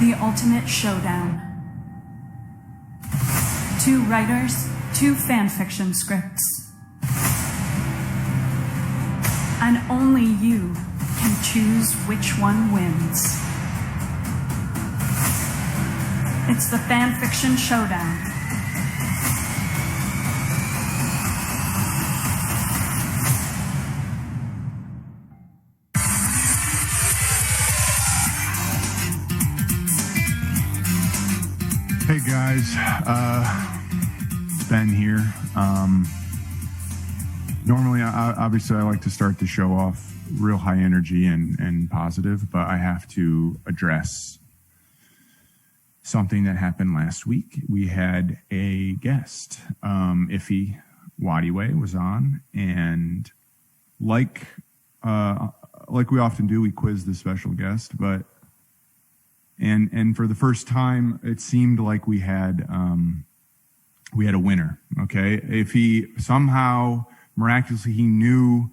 The ultimate showdown. 2 writers, 2 fanfiction scripts. And only you can choose which one wins. It's the fanfiction showdown. Hey guys, it's Ben here. Normally, obviously, I like to start the show off real high energy and positive, but I have to address something that happened last week. We had a guest, Nwadiwe was on, and like we often do, we quiz the special guest, but And for the first time, it seemed like we had a winner. Okay, if he somehow miraculously he knew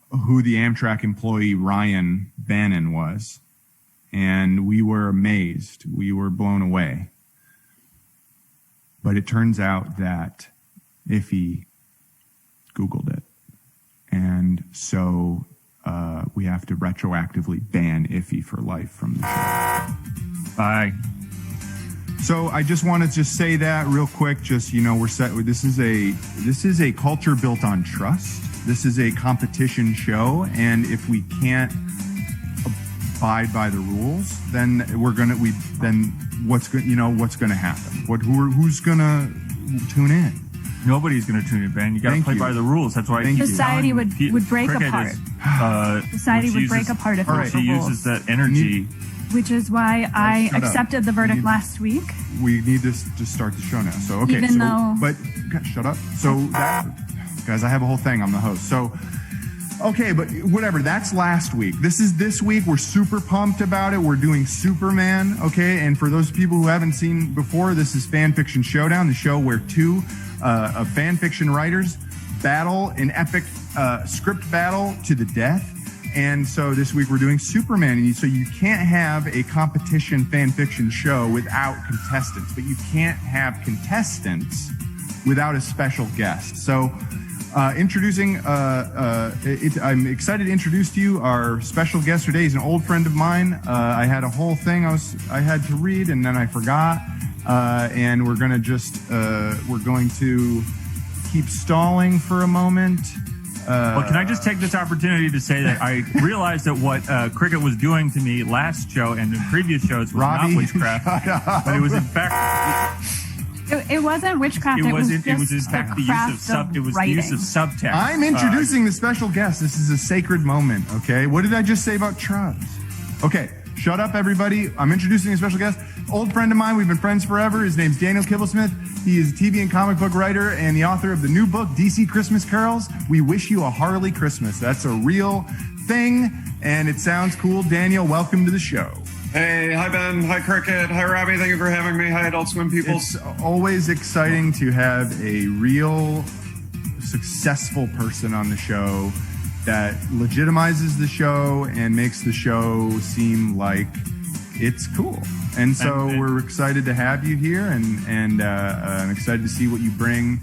who the Amtrak employee Ryan Bannon was, and we were amazed, we were blown away. But it turns out that Iffy Googled it, and so we have to retroactively ban Iffy for life from the show. Bye. So I just want to say that real quick. Just, we're set. This is a culture built on trust. This is a competition show, and if we can't abide by the rules, then what's going to happen? Who's going to tune in? Nobody's going to tune in, Ben. You got to play by the rules. That's why society would break apart. Society would break apart if she uses that energy. Which is why I accepted the verdict last week. We need to just start the show now. So, okay. Shut up. So, guys, I have a whole thing. I'm the host. So, okay, but whatever. That's last week. This is this week. We're super pumped about it. We're doing Superman, okay? And for those people who haven't seen before, this is Fanfiction Showdown, the show where 2 fan fiction writers battle an epic script battle to the death. And so this week we're doing Superman. And so you can't have a competition fan fiction show without contestants, but you can't have contestants without a special guest. So introducing, I'm excited to introduce to you our special guest today. He's an old friend of mine. I had a whole thing I had to read, and then I forgot. And we're going to keep stalling for a moment. Well, can I just take this opportunity to say that I realized that what Cricket was doing to me last show and in previous shows was Robbie, not witchcraft, but it was in fact. It wasn't witchcraft. It was in fact the use of subtext. I'm introducing the special guest. This is a sacred moment. Okay, what did I just say about Trubs? Okay. Shut up, everybody. I'm introducing a special guest. Old friend of mine. We've been friends forever. His name's Daniel Kibblesmith. He is a TV and comic book writer and the author of the new book, DC Christmas Carols. We wish you a Harley Christmas. That's a real thing, and it sounds cool. Daniel, welcome to the show. Hey, hi, Ben. Hi, Cricket. Hi, Robbie. Thank you for having me. Hi, Adult Swim people. It's always exciting to have a real successful person on the show that legitimizes the show and makes the show seem like it's cool. And so we're excited to have you here, and I'm excited to see what you bring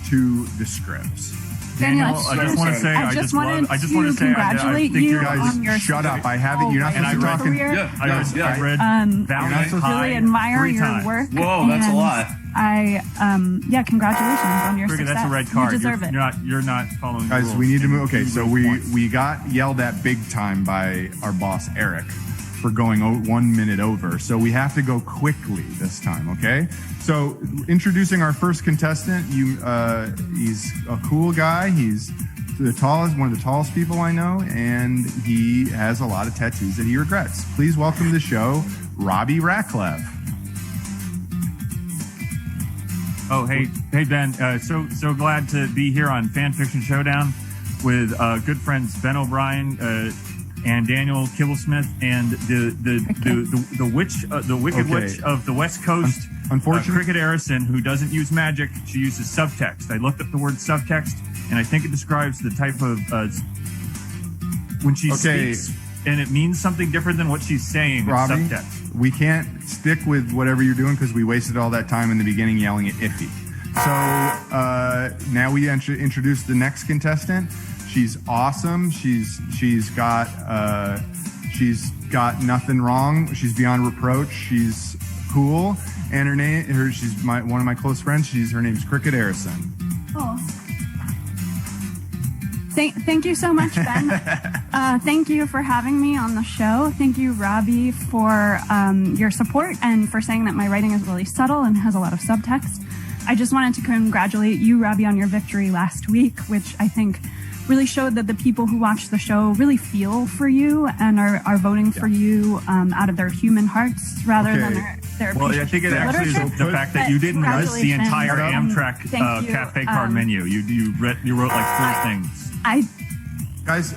to the scripts. Daniel, I just want to congratulate you on your shut up. I haven't. You're not supposed to talk. I read Valiant really admire your work. Whoa, that's a lot. Congratulations on your success. That's a red card. You deserve it. You're not following the rules. rules. We need to move. Okay, so we got yelled at big time by our boss Eric for going 1 minute over. So we have to go quickly this time. Okay. So introducing our first contestant. He's a cool guy. He's one of the tallest people I know, and he has a lot of tattoos that he regrets. Please welcome to the show, Robbie Ratcliffe. Oh, hey, Ben. So glad to be here on Fanfiction Showdown with good friends Ben O'Brien and Daniel Kibblesmith and the wicked witch of the West Coast, unfortunately, Cricket Harrison, who doesn't use magic. She uses subtext. I looked up the word subtext, and I think it describes the type of when she speaks. and it means something different than what she's saying. Robbie, Subtext. we can't stick with whatever you're doing because we wasted all that time in the beginning yelling at iffy. So now we introduce the next contestant. She's awesome. She's got nothing wrong. She's beyond reproach. She's cool, and she's one of my close friends. Her name's Cricket Harrison. Oh. Thank you so much, Ben. Thank you for having me on the show. Thank you, Robbie, for your support and for saying that my writing is really subtle and has a lot of subtext. I just wanted to congratulate you, Robbie, on your victory last week, which I think really showed that the people who watch the show really feel for you and are voting for you out of their human hearts rather than their Well, I think it actually is the fact that you didn't list the entire Amtrak cafe card menu. You wrote like 3 things. Guys,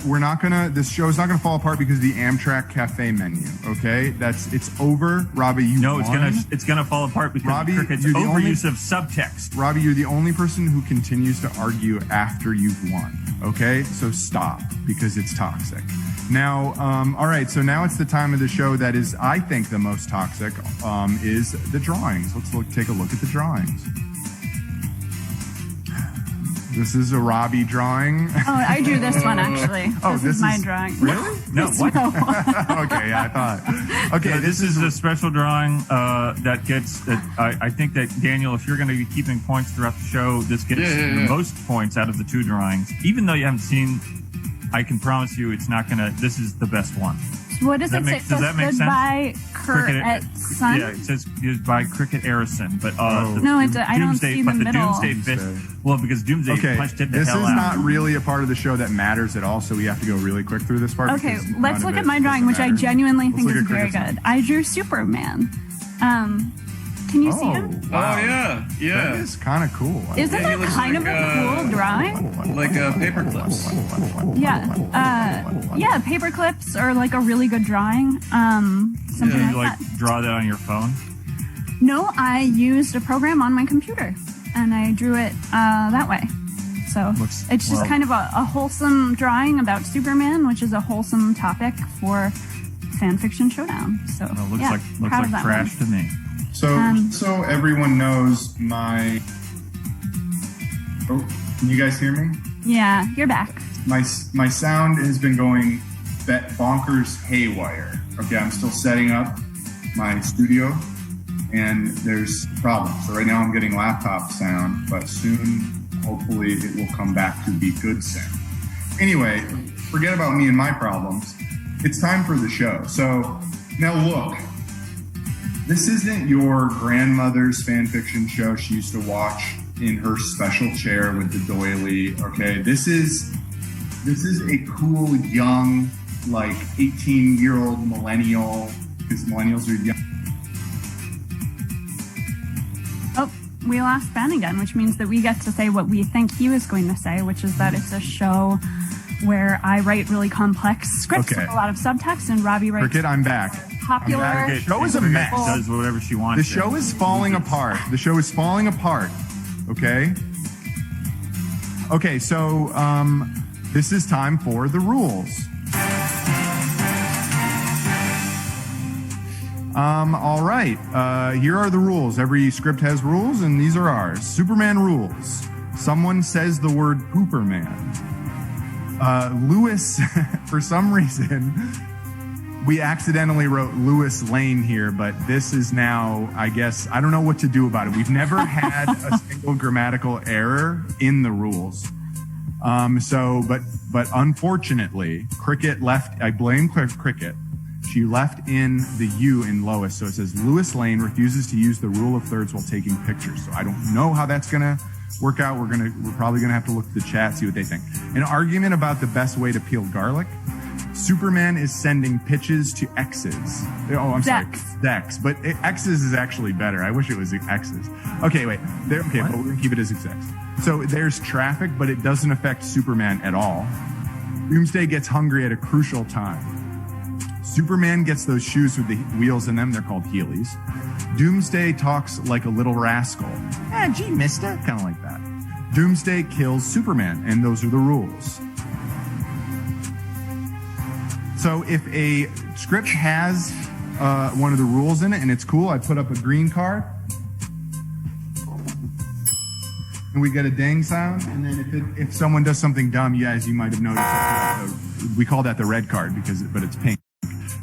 this show's not gonna fall apart because of the Amtrak cafe menu. Okay, it's over. Robbie, you won. It's gonna fall apart because Robbie, of Cricket's overuse of subtext. Robbie, you're the only person who continues to argue after you've won. Okay, so stop because it's toxic. Now, all right, so now it's the time of the show that is, I think, the most toxic, is the drawings. Let's take a look at the drawings. This is a Robbie drawing. Oh, I drew this one, actually. This is my drawing. Really? No, what? Okay, yeah, I thought. Okay, this is a special drawing that gets, I think that, Daniel, if you're going to be keeping points throughout the show, this gets the most points out of the 2 drawings. Even though you haven't seen, I can promise you it's not going to, this is the best one. What does it say? Does that make sense? By Cricket Son? Yeah, it says it's by Cricket Harrison, but no, I don't see the middle. Doomsday Fist. Well, because Doomsday punched it the hell out. This is not really a part of the show that matters at all, so we have to go really quick through this part. Okay, let's look at my drawing, which I genuinely think is very good. I drew Superman. Can you see him? Wow. Oh, yeah. That is kind of cool. Isn't that kind of a cool drawing? Like paper clips. Yeah, paper clips or like a really good drawing. Something like that. Draw that on your phone? No, I used a program on my computer and I drew it that way. So it's just kind of a wholesome drawing about Superman, which is a wholesome topic for Fanfiction Showdown. So looks like trash to me. So everyone knows my... Oh, can you guys hear me? Yeah, you're back. My sound has been going bonkers haywire. Okay, I'm still setting up my studio, and there's problems. So right now I'm getting laptop sound, but soon, hopefully, it will come back to be good sound. Anyway, forget about me and my problems. It's time for the show. So now look. This isn't your grandmother's fanfiction show she used to watch in her special chair with the doily, okay? This is a cool, young, like 18-year-old millennial, because millennials are young. Oh, we lost Ben again, which means that we get to say what we think he was going to say, which is that it's a show where I write really complex scripts with a lot of subtext, and Robbie writes... Cricket, I'm back. Popular. The show is a mess. Does whatever she wants. The show is falling apart. The show is falling apart. Okay? Okay, so this is time for the rules. All right. Here are the rules. Every script has rules, and these are ours. Superman rules. Someone says the word Pooperman. Lewis, for some reason... We accidentally wrote Lewis Lane here, but this is now, I guess, I don't know what to do about it. We've never had a single grammatical error in the rules. But unfortunately, Cricket left, I blame Cricket. She left in the U in Lois. So it says Lewis Lane refuses to use the rule of thirds while taking pictures. So I don't know how that's going to work out. We're probably going to have to look at the chat, see what they think. An argument about the best way to peel garlic. Superman is sending pitches to X's. Oh, I'm sorry. Dex. But X's is actually better. I wish it was X's. Okay, wait. But we're going to keep it as X. So there's traffic, but it doesn't affect Superman at all. Doomsday gets hungry at a crucial time. Superman gets those shoes with the wheels in them. They're called Heelys. Doomsday talks like a little rascal. Gee, mister. Kind of like that. Doomsday kills Superman, and those are the rules. So if a script has one of the rules in it and it's cool, I put up a green card. And we get a dang sound. And then if someone does something dumb, you might have noticed, we call that the red card but it's pink.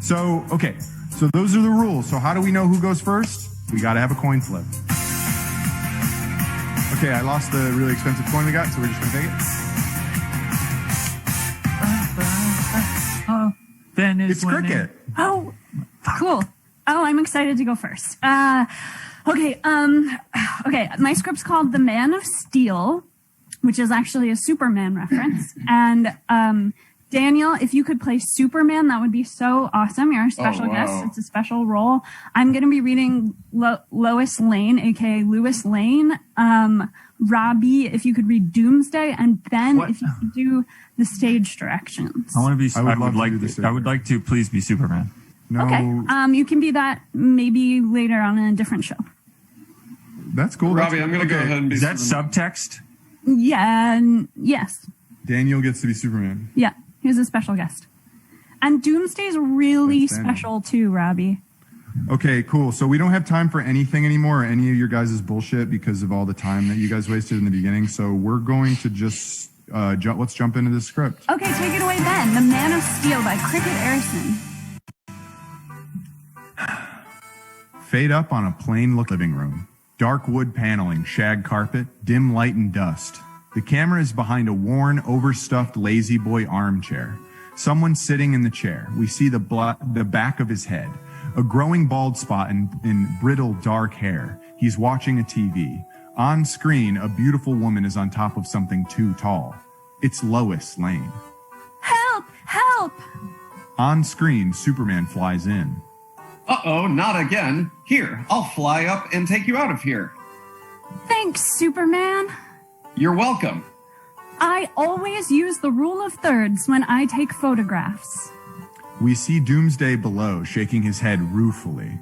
So, okay. So those are the rules. So how do we know who goes first? We got to have a coin flip. Okay, I lost the really expensive coin we got, so we're just going to take it. Ben is It's cricket. Oh, cool. Oh, I'm excited to go first. Okay, my script's called The Man of Steel, which is actually a Superman reference. And Daniel, if you could play Superman, that would be so awesome. You're a special guest. It's a special role. I'm going to be reading Lois Lane, aka Lewis Lane. Robbie, if you could read Doomsday, and Ben, if you could do the stage directions. I want to be. I would like to please be Superman. No. Okay. You can be that maybe later on in a different show. That's cool. Robbie, I'm going to go ahead and be Is that Superman. subtext? Yeah. Yes. Daniel gets to be Superman. Yeah. He was a special guest. And Doomsday's really special too, Robbie. Okay, cool. So we don't have time for anything anymore, or any of your guys' bullshit because of all the time that you guys wasted in the beginning. So we're going to just let's jump into the script. Okay, take it away, Ben. The Man of Steel by Cricket Arison. Fade up on a plain-look living room. Dark wood paneling, shag carpet, dim light and dust. The camera is behind a worn, overstuffed lazy boy armchair. Someone sitting in the chair. We see the back of his head. A growing bald spot in brittle, dark hair. He's watching a TV. On screen, a beautiful woman is on top of something too tall. It's Lois Lane. Help! Help! On screen, Superman flies in. Uh-oh, not again. Here, I'll fly up and take you out of here. Thanks, Superman. You're welcome. I always use the rule of thirds when I take photographs. We see Doomsday below, shaking his head ruefully.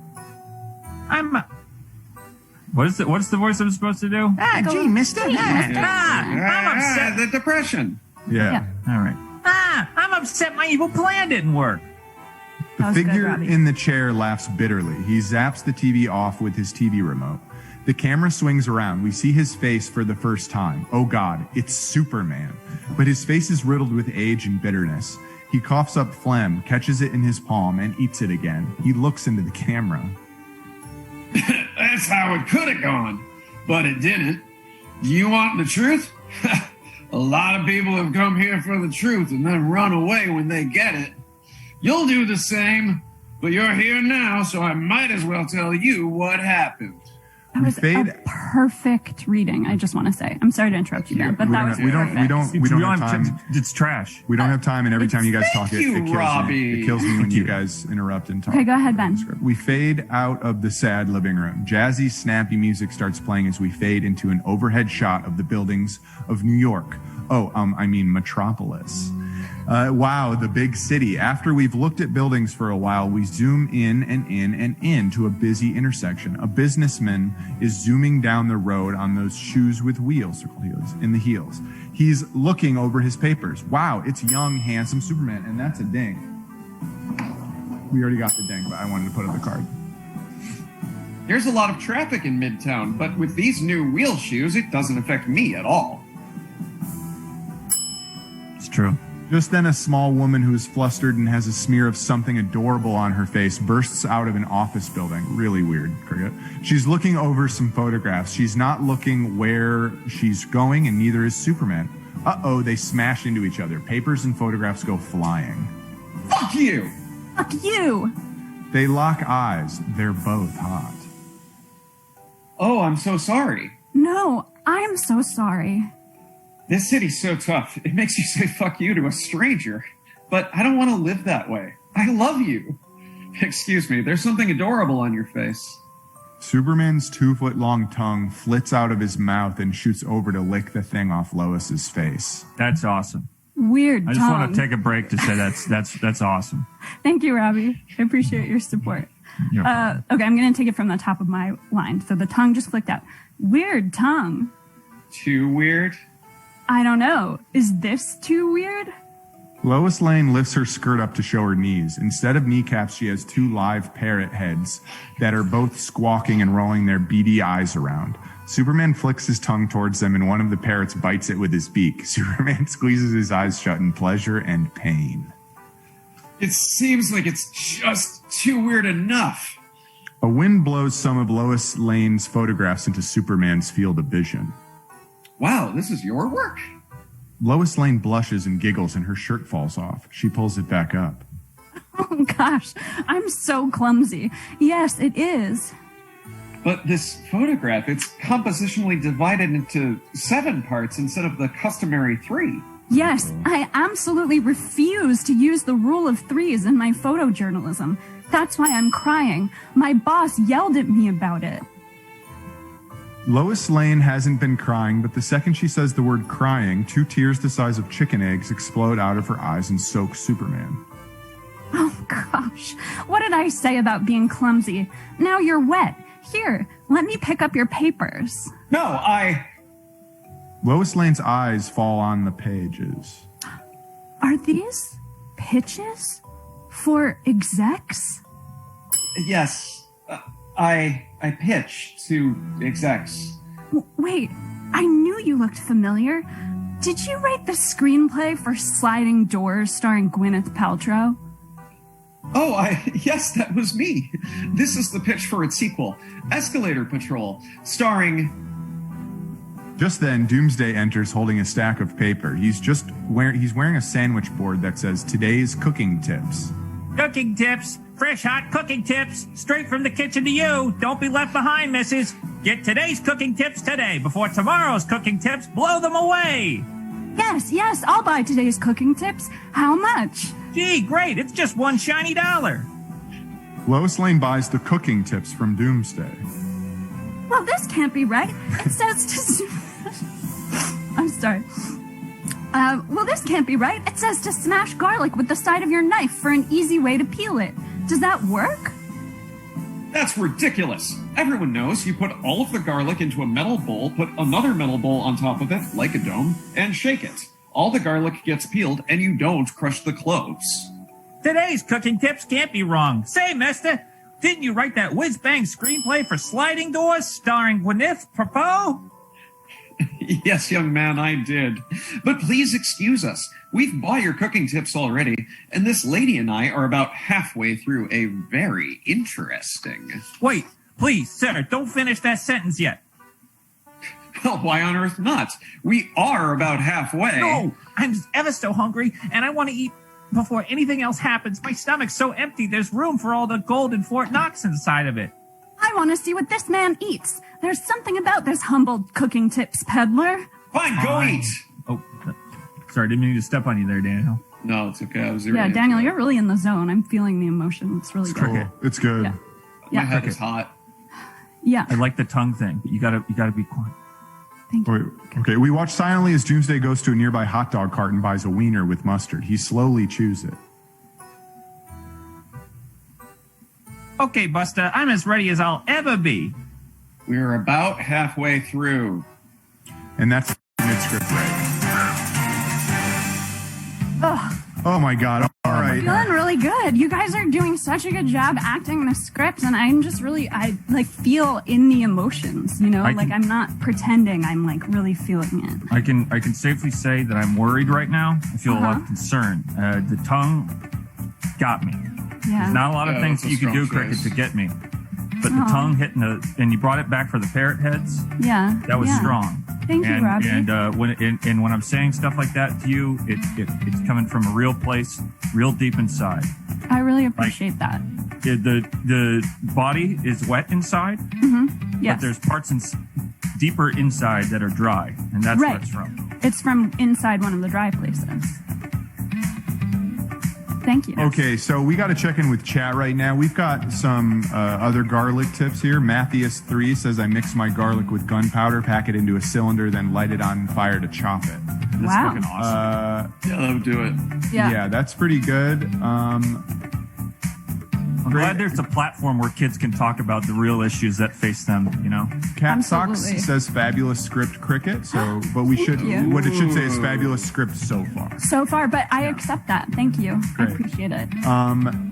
What's the voice I'm supposed to do? Gee, mister. I'm upset. The depression. Yeah. All right. I'm upset my evil plan didn't work. The figure in the chair laughs bitterly. He zaps the TV off with his TV remote. The camera swings around. We see his face for the first time. Oh God, it's Superman. But his face is riddled with age and bitterness. He coughs up phlegm, catches it in his palm, and eats it again. He looks into the camera. That's how it could have gone, but it didn't. You want the truth? A lot of people have come here for the truth and then run away when they get it. You'll do the same, but you're here now, so I might as well tell you what happened. That was a perfect reading, I just want to say. I'm sorry to interrupt you, Ben, but that was perfect. We don't have time. It's trash. We don't have time, and every time you guys talk, it kills Robbie. me. It kills me when you guys interrupt and talk. Okay, go ahead, Ben. We fade out of the sad living room. Jazzy, snappy music starts playing as we fade into an overhead shot of the buildings of New York. Metropolis. Wow, the big city. After we've looked at buildings for a while, we zoom in and in and in to a busy intersection. A businessman is zooming down the road on those shoes with wheels, in the heels. He's looking over his papers. Wow, it's young, handsome Superman, and that's a ding. We already got the ding, but I wanted to put up the card. There's a lot of traffic in Midtown, but with these new wheel shoes, it doesn't affect me at all. It's true. Just then, a small woman who is flustered and has a smear of something adorable on her face bursts out of an office building. Really weird, Cricket. She's looking over some photographs. She's not looking where she's going, and neither is Superman. Uh-oh, they smash into each other. Papers and photographs go flying. Fuck you! Fuck you! They lock eyes. They're both hot. Oh, I'm so sorry. No, I'm so sorry. This city's so tough. It makes you say fuck you to a stranger. But I don't want to live that way. I love you. Excuse me, there's something adorable on your face. Superman's 2-foot-long tongue flits out of his mouth and shoots over to lick the thing off Lois's face. That's awesome. Weird tongue. I just want to take a break to say that's awesome. Thank you, Robbie. I appreciate your support. Okay, I'm going to take it from the top of my line. So the tongue just flicked out. Weird tongue. Too weird? I don't know. Is this too weird? Lois Lane lifts her skirt up to show her knees. Instead of kneecaps, she has 2 live parrot heads that are both squawking and rolling their beady eyes around. Superman flicks his tongue towards them, and one of the parrots bites it with his beak. Superman squeezes his eyes shut in pleasure and pain. It seems like it's just too weird enough. A wind blows some of Lois Lane's photographs into Superman's field of vision. Wow, this is your work? Lois Lane blushes and giggles, and her shirt falls off. She pulls it back up. Oh, gosh. I'm so clumsy. Yes, it is. But this photograph, it's compositionally divided into 7 parts instead of the customary 3. Yes, I absolutely refuse to use the rule of 3s in my photojournalism. That's why I'm crying. My boss yelled at me about it. Lois Lane hasn't been crying, but the second she says the word crying, 2 tears the size of chicken eggs explode out of her eyes and soak Superman. Oh, gosh. What did I say about being clumsy? Now you're wet. Here, let me pick up your papers. No, Lois Lane's eyes fall on the pages. Are these pitches for execs? Yes, I pitch to execs. Wait, I knew you looked familiar. Did you write the screenplay for Sliding Doors starring Gwyneth Paltrow? Oh, yes, that was me. This is the pitch for its sequel, Escalator Patrol, starring... Just then, Doomsday enters holding a stack of paper. He's wearing a sandwich board that says, "Today's cooking tips." Cooking tips. Fresh, hot cooking tips. Straight from the kitchen to you. Don't be left behind, missus. Get today's cooking tips today before tomorrow's cooking tips blow them away. Yes, I'll buy today's cooking tips. How much? Gee, great. It's just $1 shiny. Lois Lane buys the cooking tips from Doomsday. Well, this can't be right. It says to... I'm sorry. Well, this can't be right. It says to smash garlic with the side of your knife for an easy way to peel it. Does that work? That's ridiculous. Everyone knows you put all of the garlic into a metal bowl, put another metal bowl on top of it, like a dome, and shake it. All the garlic gets peeled, and you don't crush the cloves. Today's cooking tips can't be wrong. Say, mister, didn't you write that whiz-bang screenplay for Sliding Doors starring Gwyneth Paltrow? Yes, young man, I did. But please excuse us. We've bought your cooking tips already, and this lady and I are about halfway through a very interesting... Wait, please, sir, don't finish that sentence yet. Well, why on earth not? We are about halfway. No, I'm ever so hungry, and I want to eat before anything else happens. My stomach's so empty, there's room for all the gold in Fort Knox inside of it. I want to see what this man eats. There's something about this humble cooking tips peddler. Fine, go eat. Oh, sorry, didn't mean to step on you there, Daniel. No, it's okay. I was Yeah, Daniel, you're really in the zone. I'm feeling the emotion. It's really good. Cool. It's good. Yeah. My head is hot. Yeah. I like the tongue thing, but you gotta be quiet. Thank you. Wait, okay, we watch silently as Doomsday goes to a nearby hot dog cart and buys a wiener with mustard. He slowly chews it. Okay, Buster, I'm as ready as I'll ever be. We're about halfway through. And that's mid-script break. Ugh. Oh my God. All right. Feeling really good. You guys are doing such a good job acting the script, and I'm just really, I feel in the emotions, you know? I'm not pretending, I'm really feeling it. I can safely say that I'm worried right now. I feel a lot of concern. The tongue got me. Yeah. There's not a lot of things that you can do, Cricket, to get me. But the tongue hitting and you brought it back for the parrot heads. Yeah. That was strong. Thank you, Robbie. And when I'm saying stuff like that to you, it's coming from a real place, real deep inside. I really appreciate that. The body is wet inside. Mm-hmm. Yes. But there's parts deeper inside that are dry, and that's what it's from. It's from inside one of the dry places. Thank you. Okay, so we got to check in with chat right now. We've got some other garlic tips here. Matthias3 says, I mix my garlic with gunpowder, pack it into a cylinder, then light it on fire to chop it. That's fucking awesome. Yeah, that would do it. Yeah. Yeah, that's pretty good. I'm glad there's a platform where kids can talk about the real issues that face them, you know. Cat Socks says fabulous script cricket, so but we should what it should say is fabulous script so far. So far, but I accept that. Thank you. Great. I appreciate it.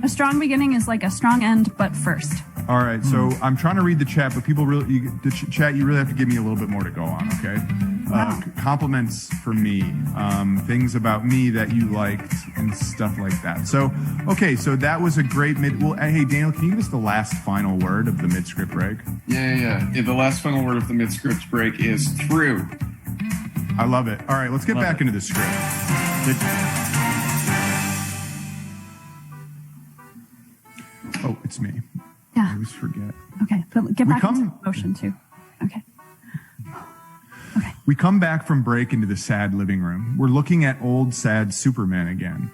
A strong beginning is like a strong end, but first. All right, so I'm trying to read the chat, but people really, chat, you really have to give me a little bit more to go on, okay? Compliments for me, things about me that you liked and stuff like that. So, okay, so that was a great hey, Daniel, can you give us the last final word of the mid-script break? Yeah. The last final word of the mid-script break is through. I love it. All right, let's get back into the script. Oh, it's me. Yeah. I always forget. Okay, but get back into motion too. Okay. We come back from break into the sad living room. We're looking at old, sad Superman again.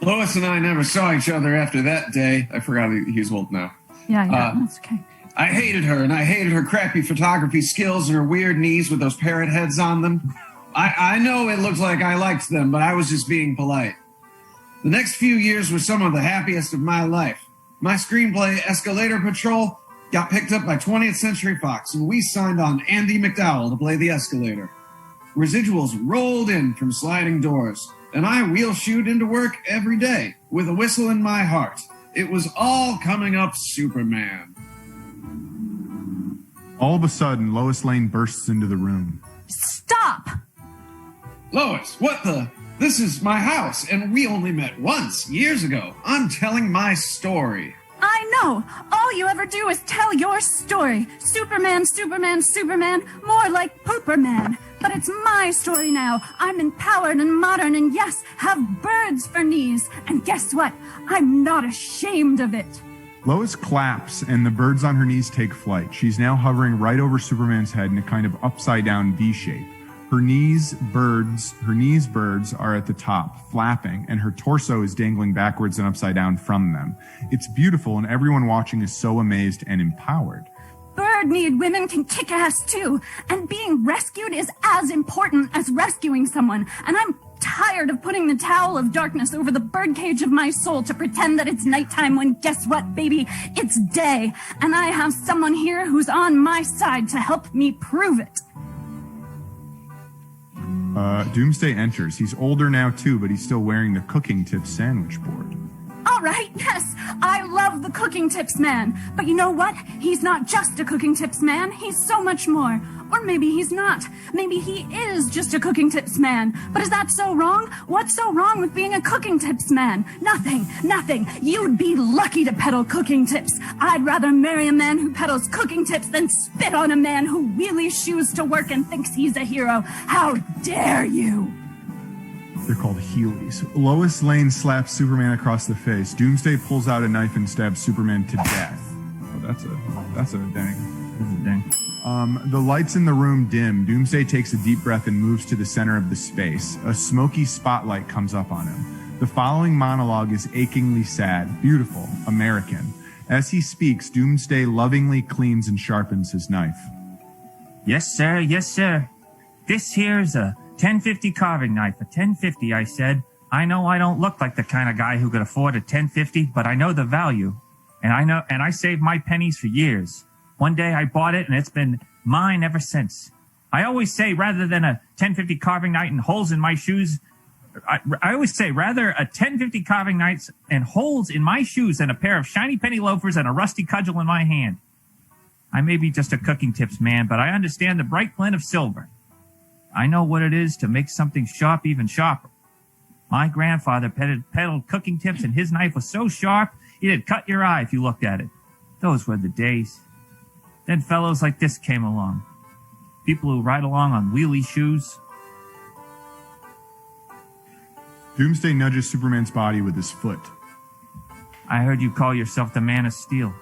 Lois and I never saw each other after that day. I forgot he's old now. Yeah, that's okay. I hated her, and I hated her crappy photography skills and her weird knees with those parrot heads on them. I know it looked like I liked them, but I was just being polite. The next few years were some of the happiest of my life. My screenplay, Escalator Patrol, got picked up by 20th Century Fox, and we signed on Andy McDowell to play the escalator. Residuals rolled in from sliding doors, and I wheel-shoot into work every day with a whistle in my heart. It was all coming up Superman. All of a sudden, Lois Lane bursts into the room. Stop! Lois, what the? This is my house, and we only met once, years ago. I'm telling my story. I know. All you ever do is tell your story. Superman, Superman, Superman. More like Pooperman. But it's my story now. I'm empowered and modern and yes, have birds for knees. And guess what? I'm not ashamed of it. Lois claps and the birds on her knees take flight. She's now hovering right over Superman's head in a kind of upside down V shape. Her knees birds are at the top, flapping, and her torso is dangling backwards and upside down from them. It's beautiful, and everyone watching is so amazed and empowered. Bird-kneed women can kick ass too, and being rescued is as important as rescuing someone. And I'm tired of putting the towel of darkness over the birdcage of my soul to pretend that it's nighttime when guess what, baby? It's day. And I have someone here who's on my side to help me prove it. Doomsday enters. He's older now too, but he's still wearing the cooking tips sandwich board. All right, yes, I love the cooking tips man. But you know what? He's not just a cooking tips man. He's so much more. Or maybe he's not. Maybe he is just a cooking tips man. But is that so wrong? What's so wrong with being a cooking tips man? Nothing. You'd be lucky to peddle cooking tips. I'd rather marry a man who peddles cooking tips than spit on a man who wheelies shoes to work and thinks he's a hero. How dare you? They're called Heelys. Lois Lane slaps Superman across the face. Doomsday pulls out a knife and stabs Superman to death. Oh, that's a dang. That's a dang. The lights in the room dim. Doomsday takes a deep breath and moves to the center of the space. A smoky spotlight comes up on him. The following monologue is achingly sad, beautiful, American. As he speaks, Doomsday lovingly cleans and sharpens his knife. Yes, sir. Yes, sir. This here's a 1050 carving knife. A 1050, I said. I know I don't look like the kind of guy who could afford a 1050, but I know the value. And I saved my pennies for years. One day I bought it, and it's been mine ever since. I always say rather than a 1050 carving knife and holes in my shoes, I always say rather a 1050 carving knife and holes in my shoes than a pair of shiny penny loafers and a rusty cudgel in my hand. I may be just a cooking tips man, but I understand the bright glint of silver. I know what it is to make something sharp even sharper. My grandfather peddled cooking tips, and his knife was so sharp it'd cut your eye if you looked at it. Those were the days. Then fellows like this came along. People who ride along on wheelie shoes. Doomsday nudges Superman's body with his foot. I heard you call yourself the Man of Steel.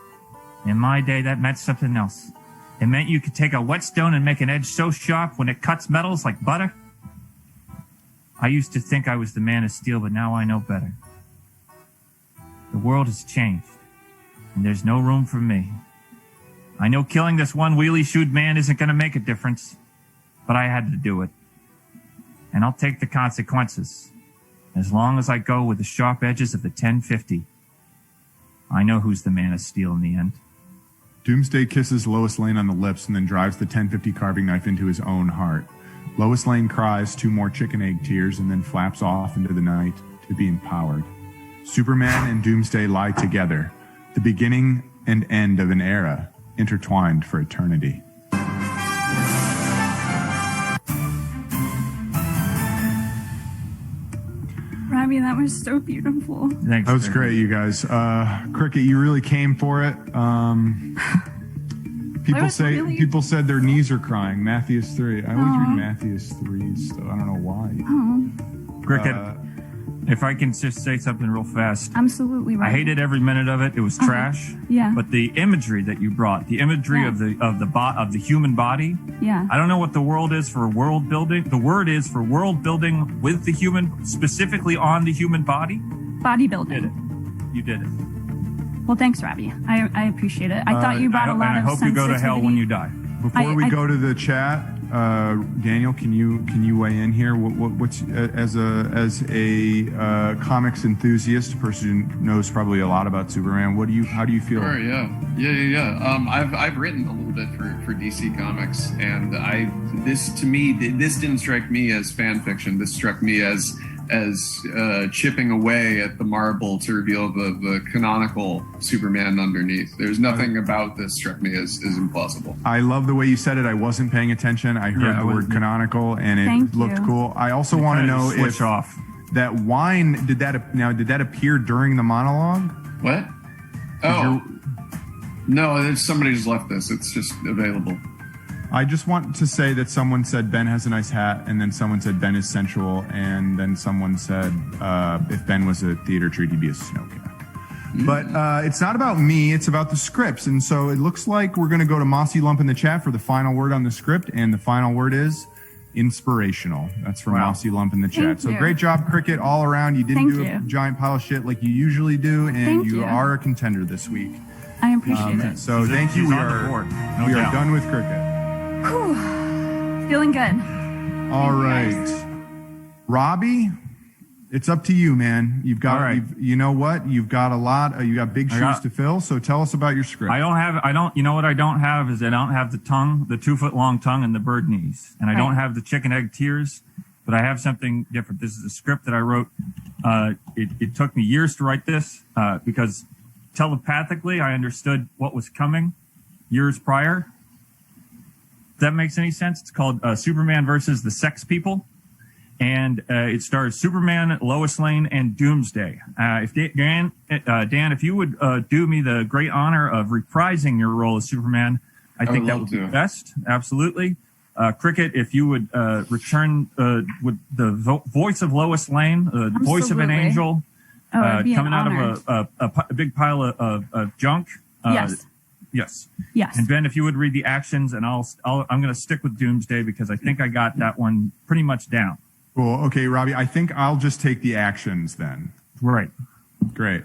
In my day, that meant something else. It meant you could take a whetstone and make an edge so sharp when it cuts metals like butter. I used to think I was the Man of Steel, but now I know better. The world has changed, and there's no room for me. I know killing this one wheelie-shoed man isn't going to make a difference, but I had to do it. And I'll take the consequences, as long as I go with the sharp edges of the 1050. I know who's the Man of Steel in the end. Doomsday kisses Lois Lane on the lips and then drives the 1050 carving knife into his own heart. Lois Lane cries 2 more chicken egg tears and then flaps off into the night to be empowered. Superman and Doomsday lie together, the beginning and end of an era intertwined for eternity. Robbie, that was so beautiful. Thanks. That was great, you guys. Cricket, you really came for it. People said their knees are crying. Matthews 3. I always read Matthews 3, so I don't know why. Cricket, if I can just say something real fast. Absolutely right. I hated every minute of it. It was trash. Yeah. But the imagery that you brought, the imagery of the human body. Yeah. I don't know what the world is for world building. The word is for world building with the human, specifically on the human body. Bodybuilding. You did it. Well, thanks, Robbie. I appreciate it. I thought you brought a lot of sensitivity. I hope you go to hell when you die. Before we go to the chat, Daniel, can you weigh in here? What's as a comics enthusiast, a person who knows probably a lot about Superman? How do you feel? Sure, yeah. I've written a little bit for DC Comics, and this didn't strike me as fan fiction. This struck me as chipping away at the marble to reveal the canonical Superman underneath. There's nothing about this struck me as implausible. I love the way you said it. I wasn't paying attention. I heard the word canonical, and it looked cool. I also want to know if that wine did that appear during the monologue? What? No, somebody just left this. It's just available. I just want to say that someone said Ben has a nice hat, and then someone said Ben is sensual, and then someone said if Ben was a theater treat, he'd be a snowcat. But it's not about me, it's about the scripts. And so it looks like we're going to go to Mossy Lump in the chat for the final word on the script, and the final word is inspirational. That's from Mossy Lump in the chat. So great job, Cricket, all around. You didn't do a giant pile of shit like you usually do, and you are a contender this week. I appreciate it. So thank you. We are done with Cricket. Whew. Feeling good. All right. Robbie, it's up to you, man. You've got, you know what? You've got a lot. You got big shoes to fill. So tell us about your script. You know what I don't have is I don't have the tongue, the 2-foot-long tongue and the bird knees. And I don't have the chicken egg tears, but I have something different. This is a script that I wrote. It took me years to write this because telepathically I understood what was coming years prior. If that makes any sense. It's called Superman versus the Sex People. And it stars Superman, Lois Lane, and Doomsday. Dan, if you would do me the great honor of reprising your role as Superman, I think that would be best. Absolutely. Cricket, if you would return with the voice of Lois Lane, the voice of an angel, coming out of a big pile of junk. Yes. And Ben, if you would read the actions, and I'm going to stick with Doomsday because I think I got that one pretty much down. Cool. Okay, Robbie, I think I'll just take the actions then. Right. Great.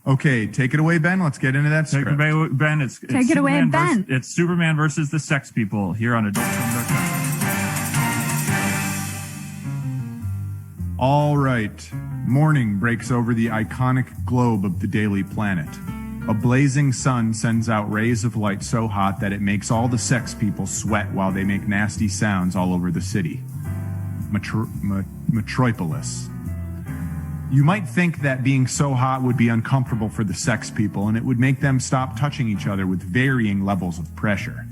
Okay, take it away, Ben. Let's get into that script. Take it away, Ben. Take it away, Ben. It's Superman versus the Sex People here on AdultSwim.com. All right. Morning breaks over the iconic globe of the Daily Planet. A blazing sun sends out rays of light so hot that it makes all the sex people sweat while they make nasty sounds all over the city. Metropolis. You might think that being so hot would be uncomfortable for the sex people, and it would make them stop touching each other with varying levels of pressure.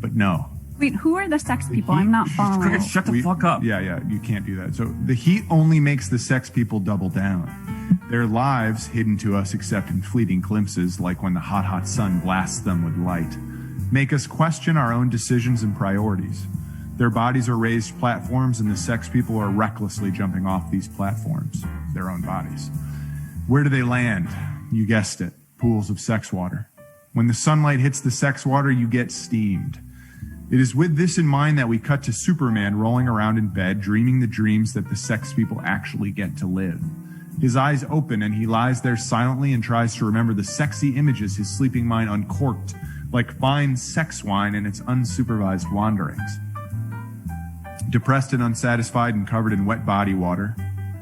But no. Wait, who are the sex people? I'm not following. Shut the fuck up. Yeah, you can't do that. So the heat only makes the sex people double down. Their lives hidden to us except in fleeting glimpses, like when the hot sun blasts them with light, make us question our own decisions and priorities. Their bodies are raised platforms, and the sex people are recklessly jumping off these platforms, their own bodies. Where do they land? You guessed it, pools of sex water. When the sunlight hits the sex water, you get steamed. It is with this in mind that we cut to Superman rolling around in bed, dreaming the dreams that the sex people actually get to live. His eyes open, and he lies there silently and tries to remember the sexy images his sleeping mind uncorked, like fine sex wine in its unsupervised wanderings. Depressed and unsatisfied and covered in wet body water,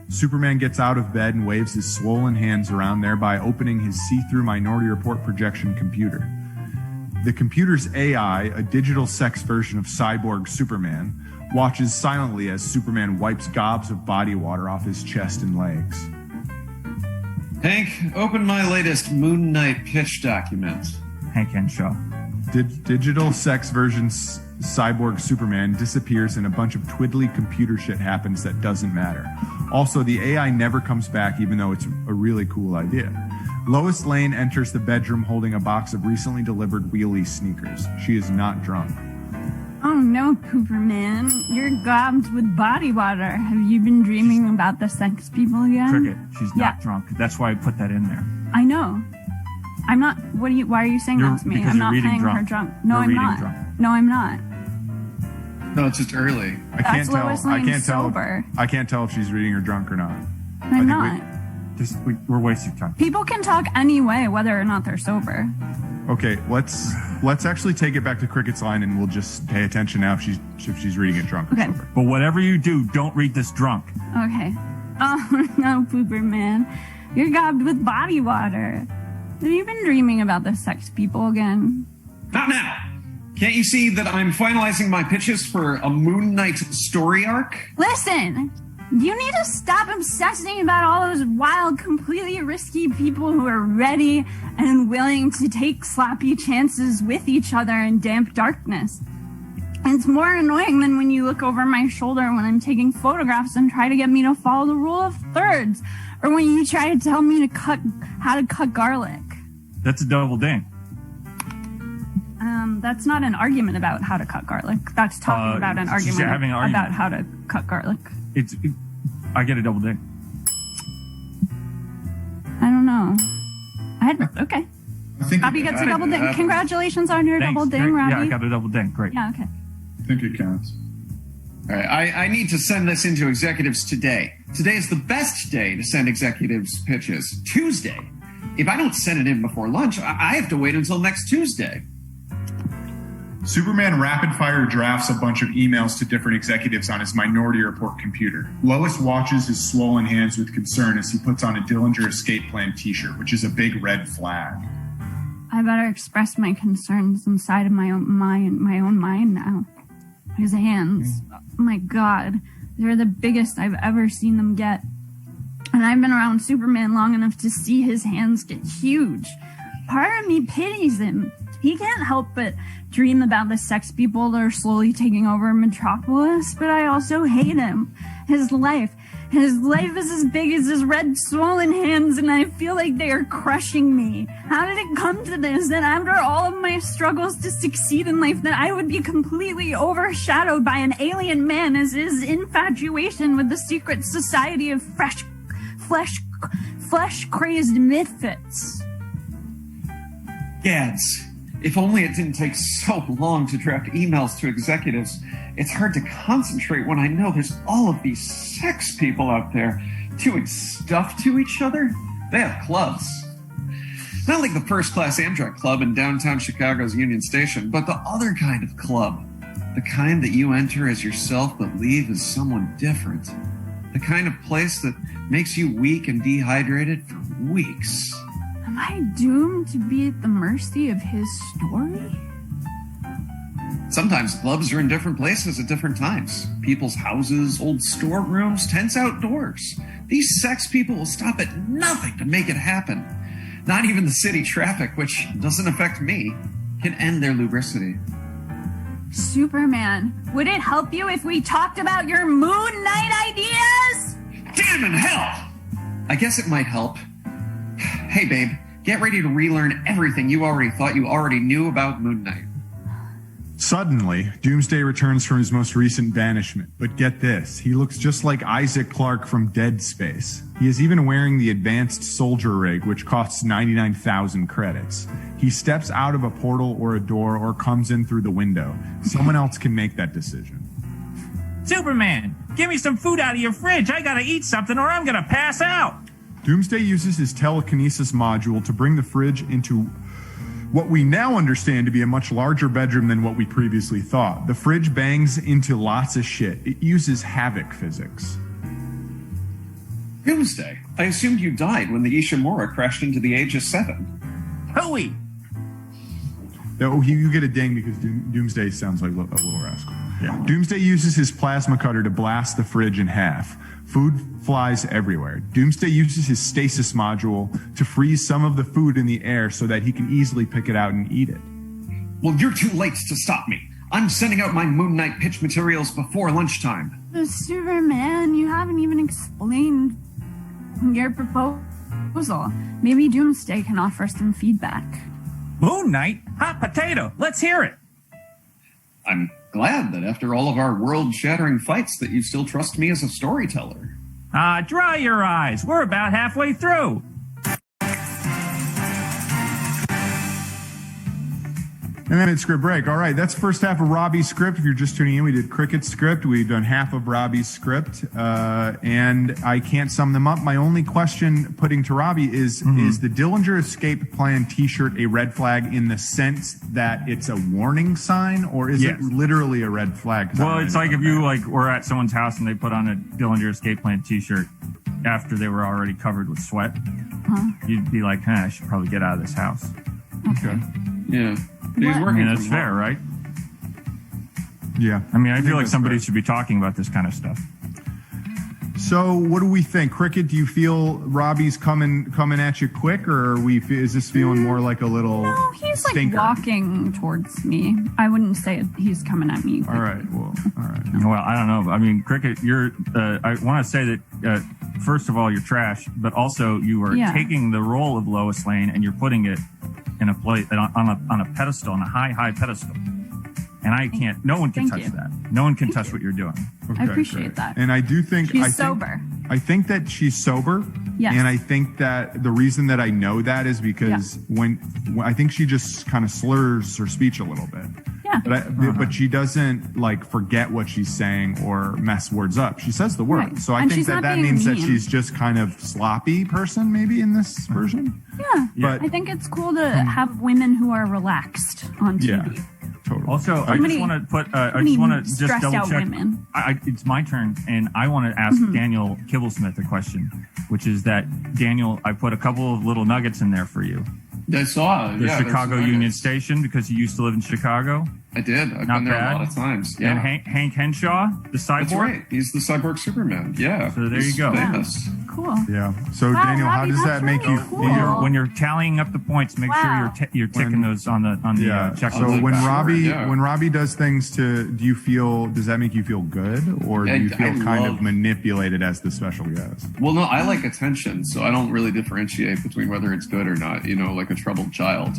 Superman gets out of bed and waves his swollen hands around, thereby opening his see-through Minority Report projection computer. The computer's AI, a digital sex version of cyborg Superman, watches silently as Superman wipes gobs of body water off his chest and legs. Hank, open my latest Moon Knight pitch document. Hank Henshaw. Digital sex version cyborg Superman disappears and a bunch of twiddly computer shit happens that doesn't matter. Also, the AI never comes back, even though it's a really cool idea. Lois Lane enters the bedroom holding a box of recently delivered wheelie sneakers. She is not drunk. Oh no, Cooperman. You're gobbled with body water. Have you been dreaming about the sex people again? Cricket, she's not drunk. That's why I put that in there. I know. I'm not. Why are you saying that to me? I'm not saying her drunk. No, I'm not. No, I'm not. No, it's just early. I can't tell. I can't tell. Sober. I can't tell if she's reading her drunk or not. I'm not. We're wasting time. People can talk anyway, whether or not they're sober. Okay, let's actually take it back to Cricket's line, and we'll just pay attention now if she's reading it drunk. Okay. Or sober. But whatever you do, don't read this drunk. Okay. Oh no, Pooper man, you're gobbled with body water. Have you been dreaming about the sex people again? Not now. Can't you see that I'm finalizing my pitches for a Moon Knight story arc? Listen, you need to stop obsessing about all those wild, completely risky people who are ready and willing to take sloppy chances with each other in damp darkness. It's more annoying than when you look over my shoulder when I'm taking photographs and try to get me to follow the rule of thirds, or when you try to tell me how to cut garlic. That's a double ding. That's not an argument about how to cut garlic. That's talking about an argument about how to cut garlic. I get a double ding. I don't know. Okay. I think Robbie gets a double ding. Congratulations on your double ding, Robbie. Yeah, I got a double ding. Great. Yeah, okay. I think it counts. All right, I need to send this into executives today. Today is the best day to send executives pitches. Tuesday. If I don't send it in before lunch, I have to wait until next Tuesday. Superman rapid-fire drafts a bunch of emails to different executives on his Minority Report computer. Lois watches his swollen hands with concern as he puts on a Dillinger Escape Plan t-shirt, which is a big red flag. I better express my concerns inside of my own mind now. His hands, oh my God, they're the biggest I've ever seen them get. And I've been around Superman long enough to see his hands get huge. Part of me pities him. He can't help but dream about the sex people that are slowly taking over Metropolis, but I also hate him. His life is as big as his red swollen hands, and I feel like they are crushing me. How did it come to this, that after all of my struggles to succeed in life, that I would be completely overshadowed by an alien man as his infatuation with the secret society of flesh-crazed misfits? Gads. If only it didn't take so long to draft emails to executives. It's hard to concentrate when I know there's all of these sex people out there doing stuff to each other. They have clubs. Not like the first-class Amtrak club in downtown Chicago's Union Station, but the other kind of club. The kind that you enter as yourself but leave as someone different. The kind of place that makes you weak and dehydrated for weeks. Am I doomed to be at the mercy of his story? Sometimes clubs are in different places at different times. People's houses, old storerooms, tents outdoors. These sex people will stop at nothing to make it happen. Not even the city traffic, which doesn't affect me, can end their lubricity. Superman, would it help you if we talked about your Moon Knight ideas? Damn in hell! I guess it might help. Hey, babe, get ready to relearn everything you already thought you already knew about Moon Knight. Suddenly, Doomsday returns from his most recent banishment. But get this, he looks just like Isaac Clarke from Dead Space. He is even wearing the advanced soldier rig, which costs 99,000 credits. He steps out of a portal or a door or comes in through the window. Someone else can make that decision. Superman, give me some food out of your fridge. I gotta eat something or I'm gonna pass out. Doomsday uses his telekinesis module to bring the fridge into what we now understand to be a much larger bedroom than what we previously thought. The fridge bangs into lots of shit. It uses havoc physics. Doomsday. I assumed you died when the Ishimura crashed into the age of 7. Hooey! Oh, you get a ding because Doomsday sounds like a little rascal. Yeah. Doomsday uses his plasma cutter to blast the fridge in half. Food flies everywhere. Doomsday uses his stasis module to freeze some of the food in the air so that he can easily pick it out and eat it. Well, you're too late to stop me. I'm sending out my Moon Knight pitch materials before lunchtime. Superman, you haven't even explained your proposal. Maybe Doomsday can offer some feedback. Moon Knight? Hot potato. Let's hear it. I'm glad that after all of our world-shattering fights that you still trust me as a storyteller. Dry your eyes. We're about halfway through. And then it's script break. All right, that's the first half of Robbie's script. If you're just tuning in, we did Cricket's script. We've done half of Robbie's script, and I can't sum them up. My only question putting to Robbie is the Dillinger Escape Plan t-shirt a red flag in the sense that it's a warning sign, or is it literally a red flag? Well, it's like if you were at someone's house and they put on a Dillinger Escape Plan t-shirt after they were already covered with sweat. You'd be like, I should probably get out of this house. Okay. Yeah. He's working. I mean, that's fair, right? Yeah. I mean, I feel like somebody should be talking about this kind of stuff. So, what do we think, Cricket? Do you feel Robbie's coming at you quick, or is this feeling more like a little? No, he's stinker? like walking towards me. I wouldn't say he's coming at me. All right. Well, all right. Well, I don't know. I mean, Cricket, I want to say that first of all, you're trash, but also you are taking the role of Lois Lane and you're putting it in a place on a pedestal, on a high pedestal. And I can't. No one can touch that. No one can touch what you're doing. Okay, I appreciate that. And I do think she's sober. I think that she's sober. Yes. And I think that the reason that I know that is because when I think she just kind of slurs her speech a little bit. Yeah. But she doesn't like forget what she's saying or mess words up. She says the words. Right. So I And think she's not that being means that mean. she's just kind of sloppy person maybe in this version. Yeah. But I think it's cool to have women who are relaxed on TV. yeah. Totally. Also, I just want to put. I just want to just double check. Women. It's my turn, and I want to ask Daniel Kibblesmith a question, which is that Daniel, I put a couple of little nuggets in there for you. I saw The Chicago Union Station, because you used to live in Chicago. I did. I've Not been there bad. a lot of times. Yeah. And Hank Henshaw, the cyborg. That's right. He's the cyborg Superman. Yeah. So there you go. Famous. Cool. Yeah. So Wow, Daniel, how Robbie, does that that's make you really cool. feel? When you're tallying up the points, make Wow. sure you're ticking those on the checklist. So when Sure, when Robbie does things does that make you feel good, or do you feel kind of manipulated as the special guest? Well, no, I like attention, so I don't really differentiate between whether it's good or not, like a troubled child.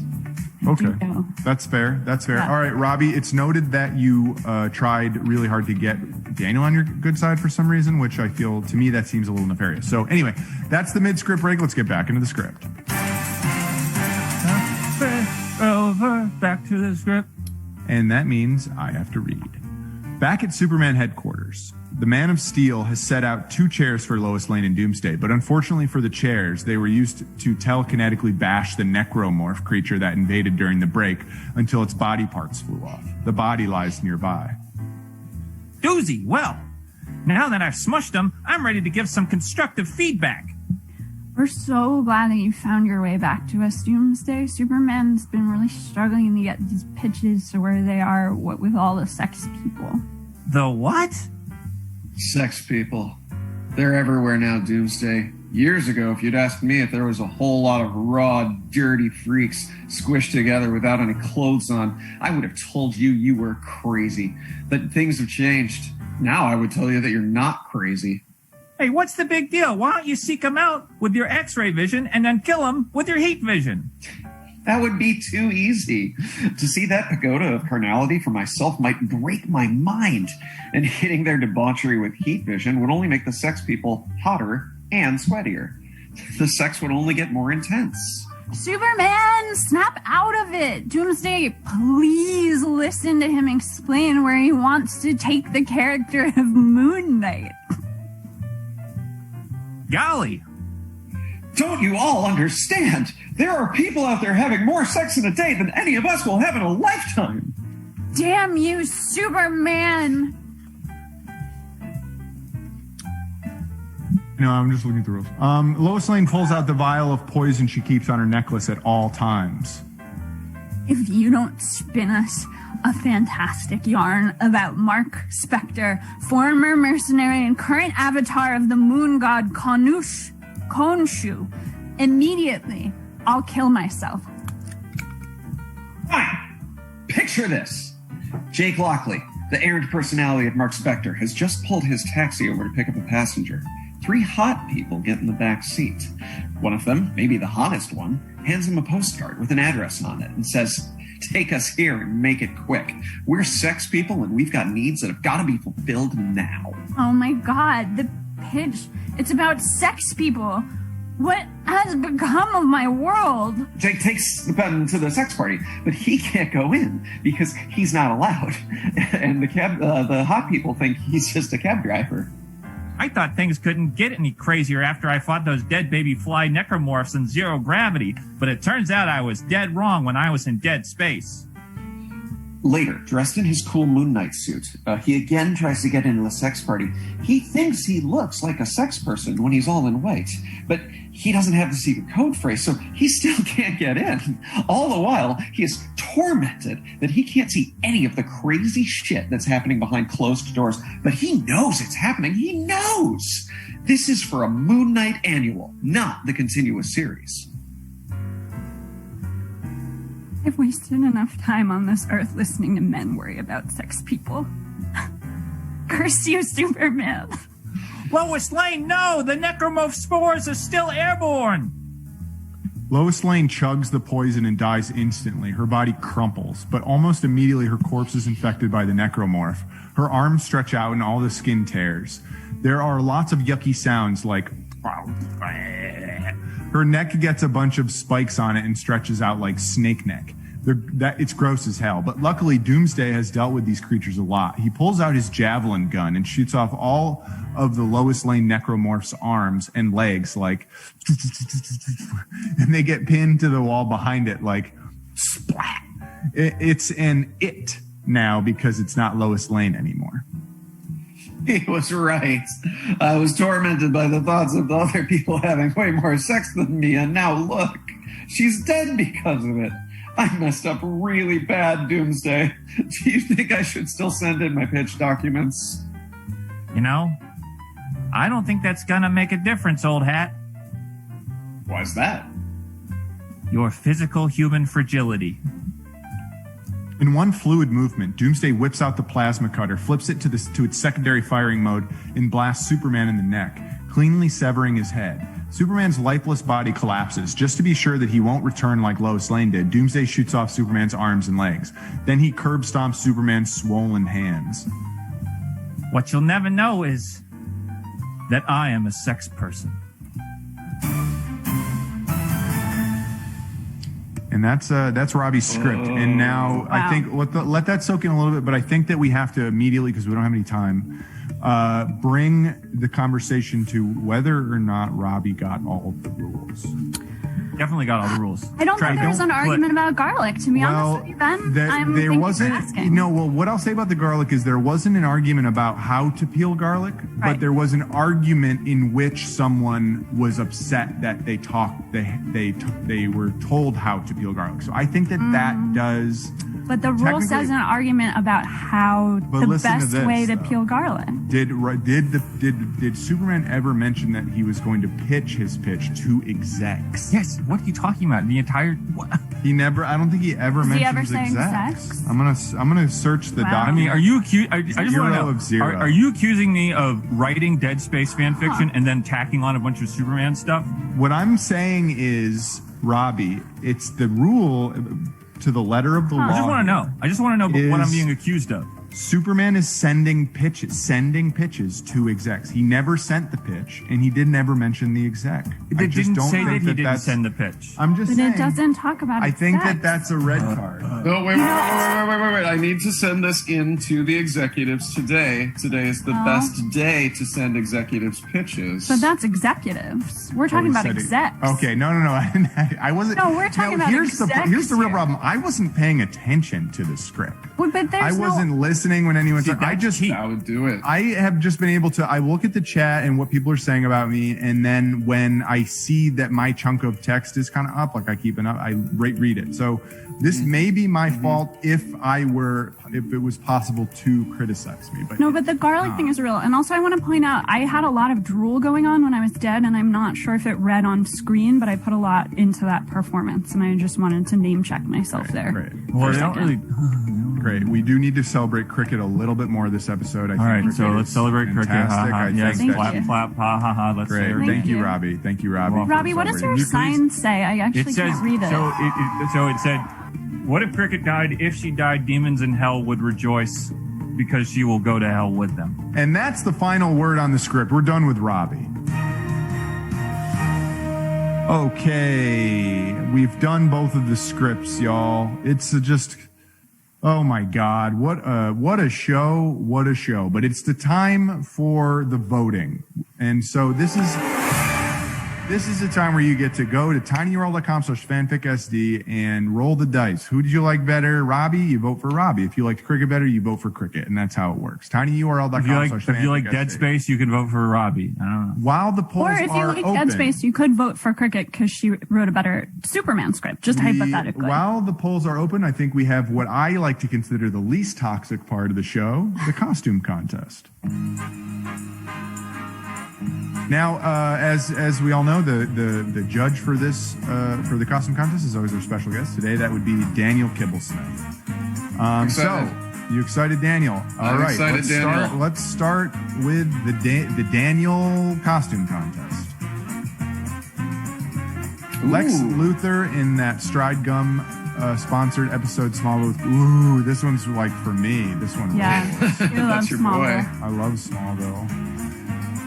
Okay. Yeah. That's fair. Yeah. All right, Robbie, it's noted that you tried really hard to get Daniel on your good side for some reason, which I feel, to me, that seems a little nefarious. So anyway, that's the mid-script break. Let's get back into the script. Over, back to the script. And that means I have to read. Back at Superman headquarters, the Man of Steel has set out 2 chairs for Lois Lane and Doomsday, but unfortunately for the chairs, they were used to telekinetically bash the necromorph creature that invaded during the break until its body parts flew off. The body lies nearby. Doozy, well, now that I've smushed them, I'm ready to give some constructive feedback. We're so glad that you found your way back to us, Doomsday. Superman's been really struggling to get these pitches to where they are with all the sex people. The what? Sex people. They're everywhere now, Doomsday. Years ago, if you'd asked me if there was a whole lot of raw, dirty freaks squished together without any clothes on, I would have told you were crazy. But things have changed. Now I would tell you that you're not crazy. Hey, what's the big deal? Why don't you seek them out with your X-ray vision and then kill them with your heat vision? That would be too easy. To see that pagoda of carnality for myself might break my mind. And hitting their debauchery with heat vision would only make the sex people hotter and sweatier. The sex would only get more intense. Superman, snap out of it. Doomsday, please listen to him explain where he wants to take the character of Moon Knight. Golly. Don't you all understand? There are people out there having more sex in a day than any of us will have in a lifetime. Damn you, Superman. No, I'm just looking at the rules. Lois Lane pulls out the vial of poison she keeps on her necklace at all times. If you don't spin us a fantastic yarn about Mark Spector, former mercenary and current avatar of the moon god Khonshu, immediately I'll kill myself. Fine. Picture this. Jake Lockley, the errant personality of Mark Spector, has just pulled his taxi over to pick up a passenger. 3 hot people get in the back seat. One of them, maybe the hottest one, hands him a postcard with an address on it and says, "Take us here and make it quick. We're sex people and we've got needs that have got to be fulfilled now." Oh my god, the pitch. It's about sex people. What has become of my world? Jake takes the pen to the sex party, but he can't go in because he's not allowed. And the hot people think he's just a cab driver. I thought things couldn't get any crazier after I fought those dead baby fly necromorphs in zero gravity, but it turns out I was dead wrong when I was in dead space. Later, dressed in his cool Moon Knight suit, he again tries to get into the sex party. He thinks he looks like a sex person when he's all in white, but he doesn't have the secret code phrase, so he still can't get in. All the while, he is tormented that he can't see any of the crazy shit that's happening behind closed doors, but he knows it's happening. He knows! This is for a Moon Knight annual, not the continuous series. I've wasted enough time on this earth listening to men worry about sex people. Curse you, Superman. Lois Lane, no! The necromorph spores are still airborne! Lois Lane chugs the poison and dies instantly. Her body crumples, but almost immediately her corpse is infected by the necromorph. Her arms stretch out and all the skin tears. There are lots of yucky sounds like... Her neck gets a bunch of spikes on it and stretches out like snake neck. It's gross as hell, but luckily Doomsday has dealt with these creatures a lot. He pulls out his javelin gun and shoots off all of the Lois Lane necromorph's arms and legs, like, and they get pinned to the wall behind it, like, splat. It's an it now because it's not Lois Lane anymore. He was right. I was tormented by the thoughts of the other people having way more sex than me, and now look, she's dead because of it. I messed up really bad, Doomsday. Do you think I should still send in my pitch documents? You know, I don't think that's gonna make a difference, old hat. Why's that? Your physical human fragility. In one fluid movement, Doomsday whips out the plasma cutter, flips it to its secondary firing mode, and blasts Superman in the neck, cleanly severing his head. Superman's lifeless body collapses. Just to be sure that he won't return like Lois Lane did, Doomsday shoots off Superman's arms and legs. Then he curb stomps Superman's swollen hands. What you'll never know is that I am a sex person. And that's Robbie's script. And now I think let that soak in a little bit, but I think that we have to immediately, because we don't have any time, bring the conversation to whether or not Robbie got all of the rules. Definitely got all the rules. I don't think there was an argument about garlic, to be honest with you, Ben. There wasn't. No, well, what I'll say about the garlic is there wasn't an argument about how to peel garlic, but there was an argument in which someone was upset that they were told how to peel garlic. So I think that does. But the rule says an argument about how the best way to peel garlic. Did Superman ever mention that he was going to pitch his pitch to execs? Yes. What are you talking about? The entire what? He never. I don't think he ever mentions execs. I'm gonna search the document. I mean, are you accused? I just want to know. Of zero. Are you accusing me of writing Dead Space fan fiction and then tacking on a bunch of Superman stuff? What I'm saying is, Robbie, it's the rule to the letter of the law. I just want to know what I'm being accused of. Superman is sending pitches to execs. He never sent the pitch, and he didn't ever mention the exec. It didn't say that he didn't send the pitch. I'm just saying. But it doesn't talk about I think that's a red card. No, wait. I need to send this in to the executives today. Today is the best day to send executives pitches. But that's executives. We're talking about execs. Okay, no. I wasn't. No, we're talking about execs. Here's the real problem. I wasn't paying attention to the script. Well, but I wasn't listening listening when anyone's. I would do it. I have just been able to. I look at the chat and what people are saying about me, and then when I see that my chunk of text is kind of up, like I keep it up, I read it. So this may be my fault if it was possible to criticize me. But no, but the garlic thing is real. And also, I want to point out, I had a lot of drool going on when I was dead, and I'm not sure if it read on screen, but I put a lot into that performance, and I just wanted to name check myself there. Great. Well, they don't really. Great. We do need to celebrate cricket a little bit more this episode. All right, so let's celebrate cricket. Ha, ha. Yes, Thank clap, ha, ha, ha. Let's great. Thank you, Robbie. Thank you, Robbie. Robbie, what does your sign say? I actually can't read it. So it said, what if cricket died? If she died, demons in hell would rejoice because she will go to hell with them. And that's the final word on the script. We're done with Robbie. Okay, we've done both of the scripts, y'all. It's just, oh my God, what a show, what a show. But it's the time for the voting. And so this is a time where you get to go to tinyurl.com/fanficsd and roll the dice. Who did you like better? Robbie, you vote for Robbie. If you liked cricket better, you vote for cricket. And that's how it works. tinyurl.com/fanficsd. If you like Dead Space, you can vote for Robbie. I don't know. While the polls or if you like open, Dead Space, you could vote for cricket because she wrote a better Superman script, just hypothetically. While the polls are open, I think we have what I like to consider the least toxic part of the show, the costume contest. Now, as we all know, the judge for this for the costume contest is always our special guest. Today, that would be Daniel Kibblesmith. So, you excited, Daniel? I'm excited, Daniel. Let's start with the Daniel costume contest. Ooh. Lex Luthor in that Stride Gum sponsored episode Smallville. Ooh, this one's like for me. This one. Yeah, you love That's your boy. Smallville. I love Smallville.